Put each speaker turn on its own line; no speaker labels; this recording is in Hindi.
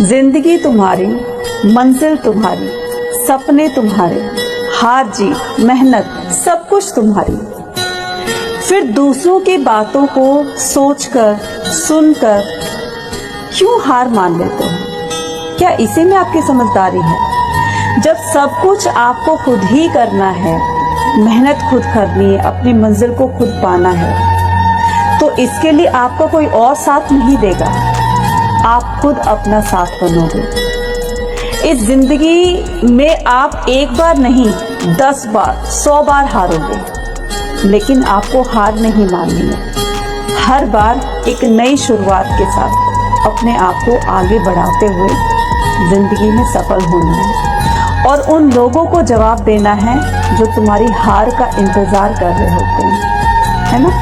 जिंदगी तुम्हारी, मंजिल तुम्हारी, सपने तुम्हारे, हार जीत, मेहनत, सब कुछ तुम्हारी। फिर दूसरों की बातों को सोचकर, सुनकर क्यों हार मान लेते हो? क्या इसी में आपकी समझदारी है? जब सब कुछ आपको खुद ही करना है, मेहनत खुद करनी है, अपनी मंजिल को खुद पाना है, तो इसके लिए आपका कोई और साथ नहीं देगा, आप खुद अपना साथ बनोगे। इस जिंदगी में आप एक बार नहीं 10 बार 100 बार हारोगे, लेकिन आपको हार नहीं माननी है। हर बार एक नई शुरुआत के साथ अपने आप को आगे बढ़ाते हुए जिंदगी में सफल होना है और उन लोगों को जवाब देना है जो तुम्हारी हार का इंतजार कर रहे होते हैं, है ना।